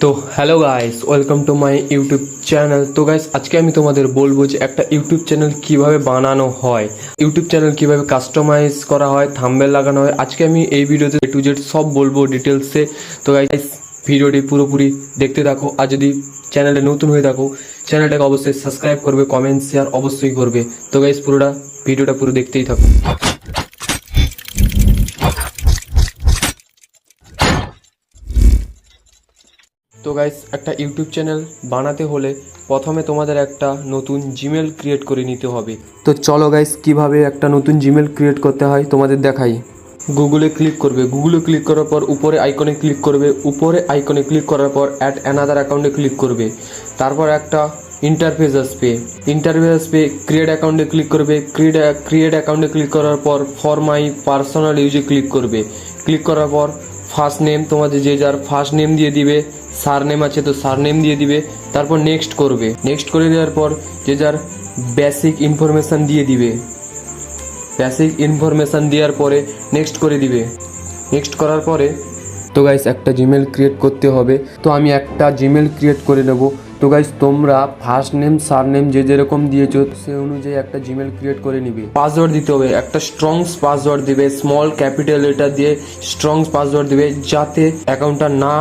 তো hello guys, welcome to my YouTube channel. তো guys, আজকে আমি তোমাদের বলবো যে একটা ইউটিউব চ্যানেল কিভাবে বানানো হয়, ইউটিউব চ্যানেল কিভাবে কাস্টমাইজ করা হয়, থাম্বনেল লাগানো হয়। আজকে আমি এই ভিডিওতে A to Z সব বলবো ডিটেলসে। তো গাইস, ভিডিওটি পুরোপুরি দেখতে থাকো। আর যদি চ্যানেলে নতুন হয়ে থাকো, চ্যানেলটাকে অবশ্যই সাবস্ক্রাইব করবে, কমেন্ট শেয়ার অবশ্যই করবে। তো গাইস, ভিডিওটা পুরো দেখতেই থাকো। তো গাইস, একটা ইউটিউব চ্যানেল বানাতে হলে প্রথমে তোমাদের একটা নতুন জিমেল ক্রিয়েট করে নিতে হবে। তো চলো গাইস, কিভাবে একটা নতুন জিমেল ক্রিয়েট করতে হয় তোমাদের দেখাই। গুগলে ক্লিক করবে, গুগলে ক্লিক করার পর উপরে আইকনে ক্লিক করবে, উপরে আইকনে ক্লিক করার পর অ্যাড অ্যানাদার অ্যাকাউন্টে ক্লিক করবে। তারপর একটা ইন্টারফেস আসবে, ক্রিয়েট অ্যাকাউন্টে ক্লিক করবে। ক্রিয়েট অ্যাকাউন্টে ক্লিক করার পর ফর মাই পার্সোনাল ইউজে ক্লিক করবে। ক্লিক করার পর ফার্স্ট নেম তোমাদের যে যার ফার্স্ট নেম দিয়ে দিবে, সার নেম আছে তো সার নেম দিয়ে দিবে। তারপর নেক্সট করবে, নেক্সট করে দেওয়ার পর যে যার বেসিক ইনফরমেশান দিয়ে দিবে। বেসিক ইনফরমেশান দেওয়ার পরে নেক্সট করে দিবে। নেক্সট করার পরে তো গাইস, একটা জিমেল ক্রিয়েট করতে হবে। তো আমি একটা জিমেল ক্রিয়েট করে নেব। তো গাইস, তোমরা ফার্স্ট নেম সার নেম যে যেরকম দিয়েছো সে অনুযায়ী একটা জিমেল ক্রিয়েট করে নিবে। পাসওয়ার্ড দিতে হবে, একটা স্ট্রং পাসওয়ার্ড দিবে, স্মল ক্যাপিটাল লেটার দিয়ে স্ট্রং পাসওয়ার্ড দিবে, যাতে অ্যাকাউন্টটা না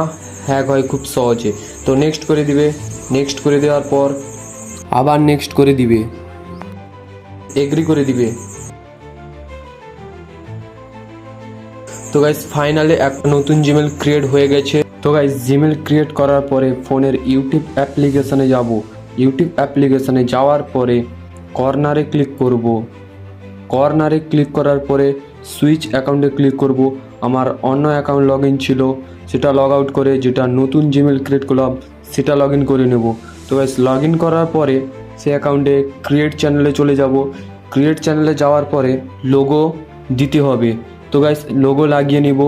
হ্যাক হয় খুব সহজে। তো নেক্সট করে দিবে। নেক্সট করে দেওয়ার পর আবার নেক্সট করে দিবে, এগ্রি করে দিবে। তো গাইস, ফাইনালি একটা নতুন জিমেল ক্রিয়েট হয়ে গেছে। তো গাইস, জিমেল ক্রিয়েট করার পরে ফোনের ইউটিউব অ্যাপ্লিকেশনে যাব। ইউটিউব অ্যাপ্লিকেশনে যাওয়ার পরে কর্নারে ক্লিক করব। কর্নারে ক্লিক করার পরে সুইচ অ্যাকাউন্টে ক্লিক করব। আমার অন্য অ্যাকাউন্ট লগ ইন ছিল, সেটা লগ আউট করে যেটা নতুন জিমেল ক্রিয়েট করলাম সেটা লগ ইন করে নেব। তো গাইস, লগ ইন করার পরে সে অ্যাকাউন্টে ক্রিয়েট চ্যানেলে চলে যাব। ক্রিয়েট চ্যানেলে যাওয়ার পরে লোগো দিতে হবে। তো গাইস, লোগো লাগিয়ে নিব।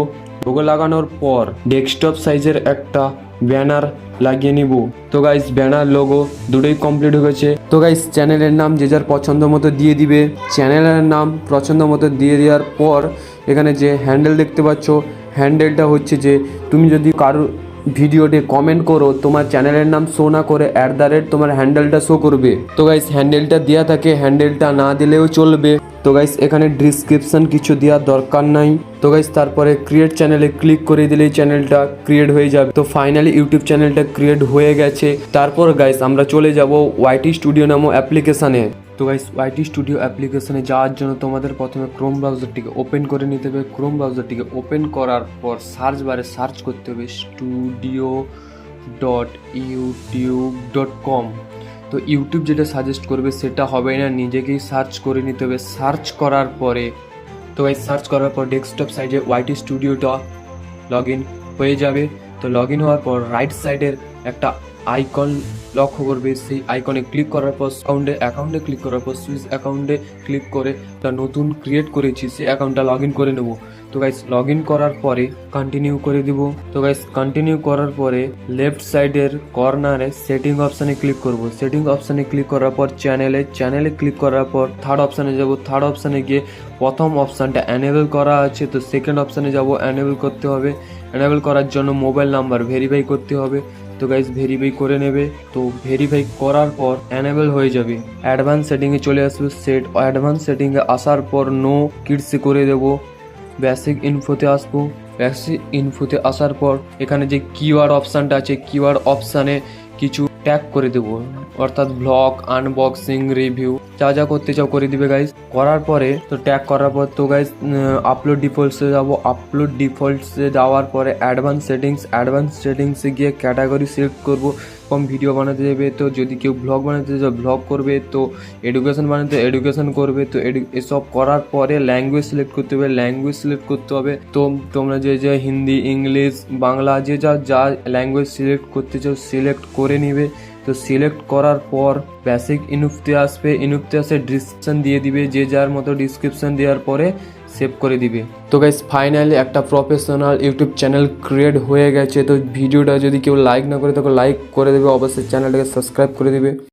লোগো লাগানোর পর ডেস্কটপ সাইজের একটা ব্যানার লাগিয়ে নিব। তো গাইস, ব্যানার লোগো দুটোই কমপ্লিট হয়ে গেছে। তো গাইস, চ্যানেলের নাম যে যার পছন্দ মতো দিয়ে দিবে। চ্যানেলের নাম পছন্দ মতো দিয়ে দেওয়ার পর এখানে যে হ্যান্ডেল দেখতে পাচ্ছ, হ্যান্ডেলটা হচ্ছে যে তুমি যদি কারোর ভিডিওতে কমেন্ট করো, তোমার চ্যানেলের নাম শো না করে তোমার হ্যান্ডেলটা শো করবে। তো গাইস, হ্যান্ডেলটা দেওয়া থাকে, হ্যান্ডেলটা না দিলেও চলবে। তো গাইস, এখানে ডিসক্রিপশন কিছু দেওয়ার দরকার নাই। তো গাইস, তারপরে ক্রিয়েট চ্যানেলে ক্লিক করে দিলেই চ্যানেলটা ক্রিয়েট হয়ে যাবে। তো ফাইনালি ইউটিউব চ্যানেলটা ক্রিয়েট হয়ে গেছে। তারপর গাইস, আমরা চলে যাব ওয়াইটি স্টুডিও নামক অ্যাপ্লিকেশানে। তো গাইস, ওয়াইটি স্টুডিও অ্যাপ্লিকেশানে যাওয়ার জন্য তোমাদের প্রথমে ক্রোম ব্রাউজারটিকে ওপেন করে নিতে হবে। ক্রোম ব্রাউজারটিকে ওপেন করার পর সার্চ বারে সার্চ করতে হবে studio.youtube.com। তো ইউটিউব যেটা সাজেস্ট করবে সেটা হবে না, নিজেকেই সার্চ করে নিতে হবে। সার্চ করার পরে তো গাইস, সার্চ করার পর ডেস্কটপ সাইডে ওয়াইটি স্টুডিওটা লগ ইন হয়ে যাবে। তো লগ ইন হওয়ার পর রাইট সাইডের একটা আইকন লক্ষ্য করবে, সেই আইকনে ক্লিক করার পর অ্যাকাউন্টে ক্লিক করার পর সুইচ অ্যাকাউন্টে ক্লিক করে একটা নতুন ক্রিয়েট করেছি সেই অ্যাকাউন্টটা লগ ইন করে নেব। তো গাইস, লগ ইন করার পরে কন্টিনিউ করে দিব। তো গাইস, কন্টিনিউ করার পরে লেফট সাইডের কর্নারে সেটিং অপশানে ক্লিক করব। সেটিং অপশানে ক্লিক করার পর চ্যানেলে ক্লিক করার পর থার্ড অপশানে যাব। থার্ড অপশানে গিয়ে প্রথম অপশানটা অ্যানেবল করা আছে, তো সেকেন্ড অপশানে যাব, অ্যানেবল করতে হবে। অ্যানেবল করার জন্য মোবাইল নাম্বার ভেরিফাই করতে হবে। তো গাইস, ভেরিফাই করে নেবে। তো ভেরিফাই করার পর অ্যানেবল হয়ে যাবে। অ্যাডভান্স সেটিংয়ে চলে আসবে। অ্যাডভান্স সেটিংয়ে আসার পর নো কিডসে করে দেবো। বেসিক ইনফোতে আসবো। বেসিক ইনফোতে আসার পর এখানে যে কিওয়ার্ড অপশানটা আছে, কিওয়ার্ড অপশানে কিছু ট্যাগ করে দেবো, অর্থাৎ ব্লগ, আনবক্সিং, রিভিউ যা যা করতে চাও করে দিবে গাইস। করার পরে তো ট্যাগ করার পর তো গাইস আপলোড ডিফল্টসে যাব। আপলোড ডিফল্টসে যাওয়ার পরে অ্যাডভান্স সেটিংসে গিয়ে ক্যাটাগরি সিলেক্ট করব। কম ভিডিও বানাতে যাবে, তো যদি কেউ ব্লগ বানাতে যায় ব্লগ করবে, তো এডুকেশন বানাতে এডুকেশন করবে। তো এসব করার পরে ল্যাঙ্গুয়েজ সিলেক্ট করতে হবে। তো তোমরা যে হিন্দি, ইংলিশ, বাংলা যে যা ল্যাঙ্গুয়েজ সিলেক্ট করতে চাও সিলেক্ট করে নিবে। তো সিলেক্ট করার পর বেসিক ইনফতে আসবে। ইনফতে আসে ডিসক্রিপশন দিয়ে দিবে, যে যার মতো ডিসক্রিপশন দেওয়ার পরে সেভ করে দিবে। তো গাইস, ফাইনালি একটা প্রফেশনাল ইউটিউব চ্যানেল ক্রিয়েট হয়ে গেছে। তো ভিডিওটা যদি কেউ লাইক না করে তাকে লাইক করে দেবে, অবশ্যই চ্যানেলটাকে সাবস্ক্রাইব করে দেবে।